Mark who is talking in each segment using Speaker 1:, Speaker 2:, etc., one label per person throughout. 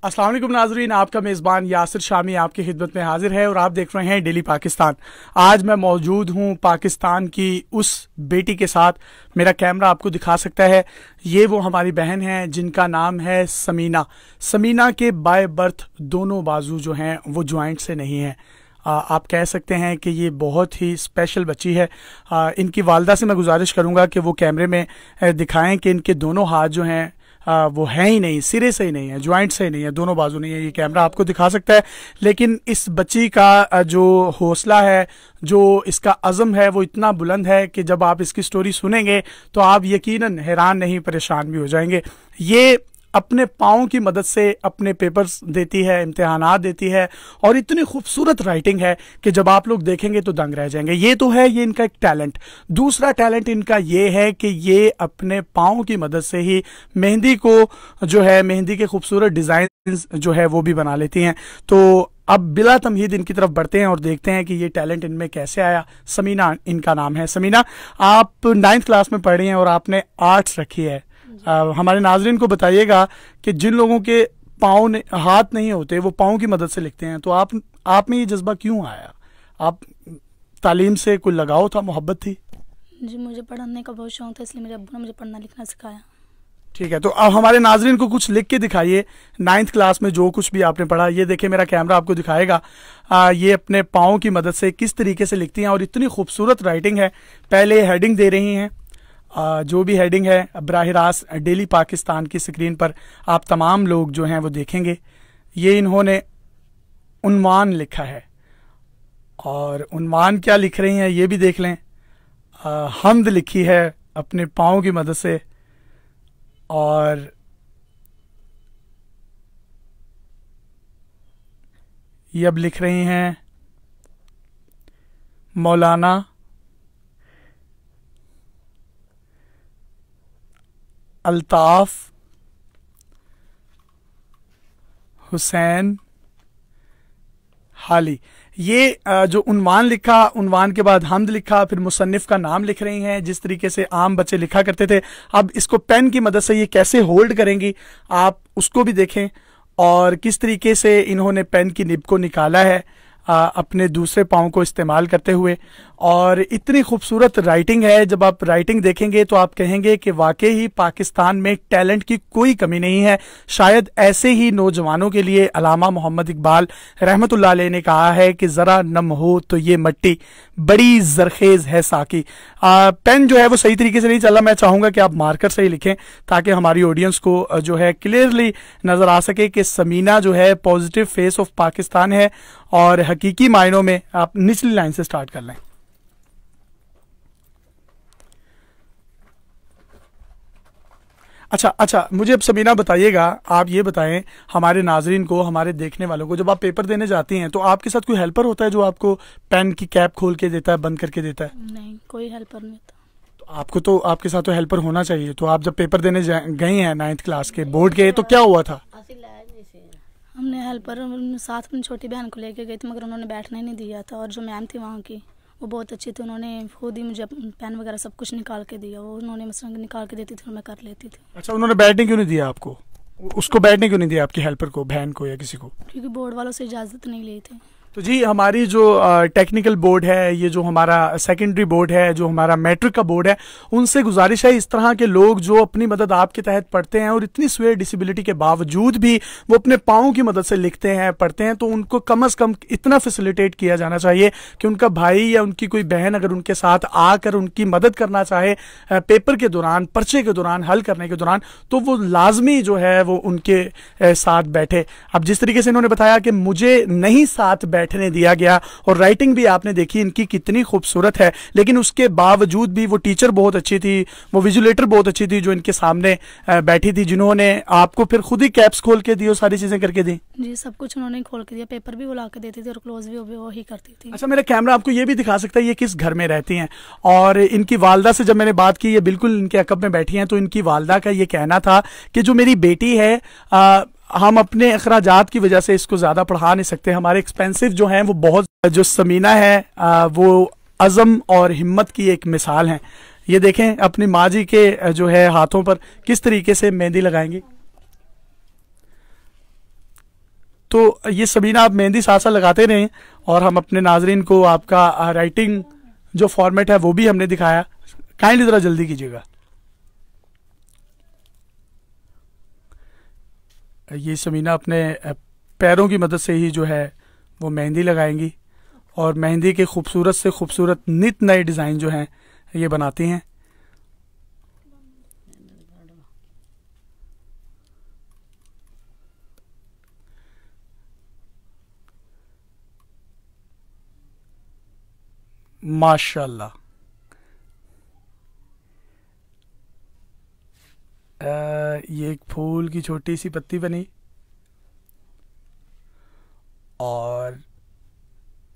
Speaker 1: अस्सलाम वालेकुम नाज़रीन, आपका मेज़बान यासिर शामी आपकी खिदमत में हाजिर है और आप देख रहे हैं डेली पाकिस्तान। आज मैं मौजूद हूं पाकिस्तान की उस बेटी के साथ, मेरा कैमरा आपको दिखा सकता है। ये वो हमारी बहन है जिनका नाम है समीना। समीना के बाय बर्थ दोनों बाजू जो हैं वो ज्वाइंट से नहीं है। आप कह सकते हैं कि ये बहुत ही स्पेशल बच्ची है। इनकी वालदा से मैं गुजारिश करूँगा कि वो कैमरे में दिखाएं कि इनके दोनों हाथ जो हैं वो है ही नहीं, सिरे से ही नहीं है, ज्वाइंट से ही नहीं है, दोनों बाजू नहीं है। ये कैमरा आपको दिखा सकता है, लेकिन इस बच्ची का जो हौसला है, जो इसका अज़म है, वो इतना बुलंद है कि जब आप इसकी स्टोरी सुनेंगे तो आप यकीनन हैरान नहीं परेशान भी हो जाएंगे। ये अपने पाँव की मदद से अपने पेपर्स देती है, इम्तिहानात देती है, और इतनी खूबसूरत राइटिंग है कि जब आप लोग देखेंगे तो दंग रह जाएंगे। ये तो है, ये इनका एक टैलेंट। दूसरा टैलेंट इनका ये है कि ये अपने पाँव की मदद से ही मेहंदी को जो है, मेहंदी के खूबसूरत डिज़ाइन जो है वो भी बना लेती हैं। तो अब बिला तमहीद इनकी तरफ बढ़ते हैं और देखते हैं कि ये टैलेंट इनमें कैसे आया। समीना इनका नाम है। समीना, आप 9th क्लास में पढ़ रही हैं और आपने आर्ट्स रखी है। हमारे नाजरीन को बताइएगा कि जिन लोगों के पाँव हाथ नहीं होते वो पाँव की मदद से लिखते हैं, तो आप में ये जज्बा क्यों आया? आप तालीम से कोई लगाव था, मोहब्बत थी?
Speaker 2: जी, मुझे पढ़ने का बहुत शौक था, इसलिए मेरे अब्बू ने मुझे पढ़ना लिखना सिखाया।
Speaker 1: ठीक है, तो अब हमारे नाजरीन को कुछ लिख के दिखाइए 9th क्लास में जो कुछ भी आपने पढ़ा। ये देखिए, मेरा कैमरा आपको दिखाएगा। ये अपने पाँव की मदद से किस तरीके से लिखती हैं और इतनी खूबसूरत राइटिंग है। पहले हेडिंग दे रही हैं, जो भी हेडिंग है बराह रास्त डेली पाकिस्तान की स्क्रीन पर आप तमाम लोग जो हैं वो देखेंगे। ये इन्होंने उन्वान लिखा है, और उन्वान क्या लिख रही हैं ये भी देख लें। हम्द लिखी है अपने पाँव की मदद से, और ये अब लिख रही हैं मौलाना अल्ताफ हुसैन हाली। ये जो उन्वान लिखा, उन्वान के बाद हमद लिखा, फिर मुसन्निफ का नाम लिख रही हैं जिस तरीके से आम बच्चे लिखा करते थे। अब इसको पेन की मदद से ये कैसे होल्ड करेंगी आप उसको भी देखें, और किस तरीके से इन्होंने पेन की निब को निकाला है अपने दूसरे पाँव को इस्तेमाल करते हुए। और इतनी खूबसूरत राइटिंग है, जब आप राइटिंग देखेंगे तो आप कहेंगे कि वाकई ही पाकिस्तान में टैलेंट की कोई कमी नहीं है। शायद ऐसे ही नौजवानों के लिए अल्लामा मोहम्मद इकबाल रहमतुल्लाह अलैह ने कहा है कि ज़रा नम हो तो ये मट्टी बड़ी जरखेज है साकी। पेन जो है वो सही तरीके से नहीं चला। मैं चाहूँगा कि आप मार्कर से ही लिखें ताकि हमारी ऑडियंस को जो है क्लियरली नज़र आ सके कि समीना जो है पॉजिटिव फेस ऑफ पाकिस्तान है, और हकीकी मायनों में। आप निचली लाइन से स्टार्ट कर लें। अच्छा, मुझे अब समीना बताइएगा, आप ये बताएं हमारे नाजरीन को, हमारे देखने वालों को, जब आप पेपर देने जाती हैं तो आपके साथ कोई हेल्पर होता है जो आपको पेन की कैप खोल के देता है, बंद करके देता है?
Speaker 2: नहीं, कोई हेल्पर नहीं होता।
Speaker 1: तो आपको तो आपके साथ तो हेल्पर होना चाहिए। तो आप जब पेपर देने गई हैं 9th क्लास के बोर्ड के, तो क्या हुआ था?
Speaker 2: हमने हेल्पर साथ में छोटी बहन को लेके गई थी, मगर उन्होंने बैठने नहीं दिया था। और जो मैम थी वहाँ की वो बहुत अच्छी थी, उन्होंने खुद ही मुझे पेन वगैरह सब कुछ निकाल के दिया। वो उन्होंने मसला निकाल के देती थी और मैं कर लेती थी।
Speaker 1: अच्छा, उन्होंने बैठने क्यों नहीं दिया आपको? उसको बैठने क्यों नहीं दिया, आपकी हेल्पर को, बहन को या किसी को?
Speaker 2: क्योंकि बोर्ड वालों से इजाज़त नहीं ली थी।
Speaker 1: तो जी, हमारी जो टेक्निकल बोर्ड है, ये जो हमारा सेकेंडरी बोर्ड है, जो हमारा मैट्रिक का बोर्ड है, उनसे गुजारिश है इस तरह के लोग जो अपनी मदद आपके तहत पढ़ते हैं और इतनी स्वेयर डिसेबिलिटी के बावजूद भी वो अपने पाँव की मदद से लिखते हैं, पढ़ते हैं, तो उनको कम से कम इतना फैसिलिटेट किया जाना चाहिए कि उनका भाई या उनकी कोई बहन अगर उनके साथ आकर उनकी मदद करना चाहे पेपर के दौरान, पर्चे के दौरान, हल करने के दौरान, तो वो लाजमी जो है वो उनके साथ बैठे। अब जिस तरीके से इन्होंने बताया कि मुझे नहीं साथ बैठने दिया गया, और राइटिंग भी आपने देखी इनकी कितनी खूबसूरत है, लेकिन उसके बावजूद भी वो टीचर बहुत अच्छी थी, वो विजुलेटर बहुत अच्छी थी जो इनके सामने बैठी थी, जिन्होंने आपको फिर खुद ही कैप्स खोल के दी और सारी चीजें करके दी।
Speaker 2: जी, सब कुछ उन्होंने खोल के दिया, पेपर भी वो ला के देती थी और क्लोज भी वो ही करती थी।
Speaker 1: अच्छा, मेरा कैमरा आपको ये भी दिखा सकता है ये किस घर में रहती हैं। और इनकी वालदा से जब मैंने बात की, ये बिल्कुल इनके अकब में बैठी हैं, तो इनकी वालदा का ये कहना था कि जो मेरी बेटी है, हम अपने अखराजात की वजह से इसको ज़्यादा पढ़ा नहीं सकते, हमारे एक्सपेंसिव जो हैं वो बहुत। जो समीना है वो अज़म और हिम्मत की एक मिसाल है। ये देखें अपनी माँ जी के जो है हाथों पर किस तरीके से मेहंदी लगाएंगी। तो ये सबीना, आप मेहंदी साथ साथ लगाते रहें और हम अपने नाजरीन को आपका राइटिंग जो फॉर्मेट है वो भी हमने दिखाया, काइंडली ज़रा जल्दी कीजिएगा। ये सबीना अपने पैरों की मदद से ही जो है वो मेहंदी लगाएंगी और मेहंदी के खूबसूरत से खूबसूरत नित नए डिज़ाइन जो हैं ये बनाती हैं। माशाल्लाह। ये एक फूल की छोटी सी पत्ती बनी और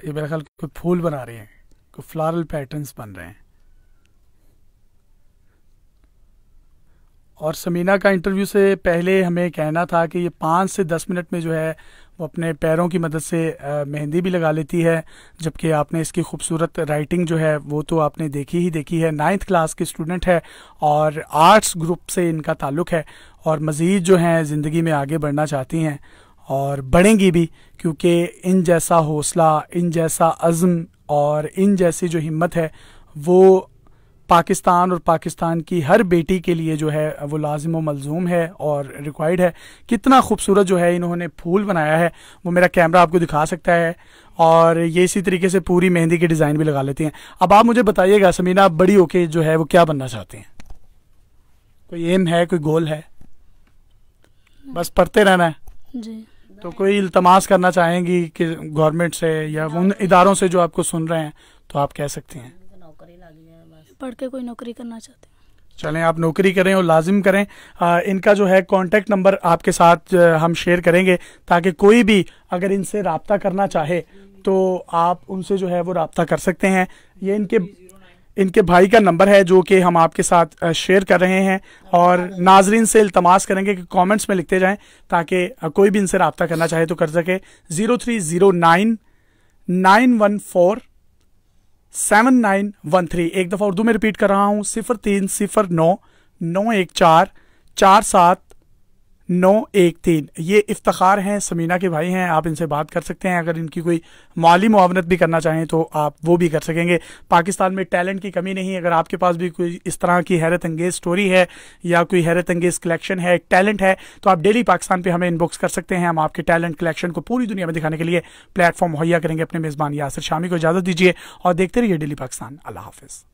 Speaker 1: ये मेरा ख्याल कोई फूल बना रहे हैं, कोई फ्लारल पैटर्न्स बन रहे हैं। और समीना का इंटरव्यू से पहले हमें कहना था कि ये 5 से 10 मिनट में जो है वो अपने पैरों की मदद से मेहंदी भी लगा लेती है, जबकि आपने इसकी खूबसूरत राइटिंग जो है वो तो आपने देखी है। 9th क्लास की स्टूडेंट है और आर्ट्स ग्रुप से इनका ताल्लुक़ है और मज़ीद जो है ज़िंदगी में आगे बढ़ना चाहती हैं और बढ़ेंगी भी, क्योंकि इन जैसा हौसला, इन जैसा अज़्म और इन जैसी जो हिम्मत है वो पाकिस्तान और पाकिस्तान की हर बेटी के लिए जो है वो लाजिम व मलजूम है और रिक्वायर्ड है। कितना खूबसूरत जो है इन्होंने फूल बनाया है, वो मेरा कैमरा आपको दिखा सकता है। और ये इसी तरीके से पूरी मेहंदी के डिज़ाइन भी लगा लेती हैं। अब आप मुझे बताइएगा समीना, आप बड़ी होके जो है वो क्या बनना चाहती हैं? कोई एम है, कोई गोल है? बस पढ़ते रहना है
Speaker 2: जी।
Speaker 1: तो कोई इल्तमास करना चाहेंगी कि गवर्नमेंट से या उन इदारों से जो आपको सुन रहे हैं, तो आप कह सकती हैं?
Speaker 2: पढ़ के कोई नौकरी करना चाहते हैं।
Speaker 1: चलें, आप नौकरी करें और लाजिम करें। इनका जो है कांटेक्ट नंबर आपके साथ हम शेयर करेंगे, ताकि कोई भी अगर इनसे रब्ता करना चाहे तो आप उनसे जो है वो रब्ता कर सकते हैं। ये इनके भाई का नंबर है जो कि हम आपके साथ शेयर कर रहे हैं और नाजरीन से इल्तमास करेंगे कि कमेंट्स में लिखते जाएं, ताकि कोई भी इनसे रब्ता करना चाहे तो कर सके। 0309 914 7913। एक दफ़ा उर्दू में रिपीट कर रहा हूँ, 0309 914 47913। ये इफ्तिखार हैं, समीना के भाई हैं। आप इनसे बात कर सकते हैं। अगर इनकी कोई माली मुआवनत भी करना चाहें तो आप वो भी कर सकेंगे। पाकिस्तान में टैलेंट की कमी नहीं। अगर आपके पास भी कोई इस तरह की हैरत अंगेज़ स्टोरी है या कोई हैरत अंगेज़ कलेक्शन है, टैलेंट है, तो आप डेली पाकिस्तान पे हमें इनबॉक्स कर सकते हैं। हम आपके टैलेंट कलेक्शन को पूरी दुनिया में दिखाने के लिए प्लेटफॉर्म मुहैया करेंगे। अपने मेज़बान यासिर शामी को इजाज़त दीजिए और देखते रहिए डेली पाकिस्तान। अल्लाह हाफिज़।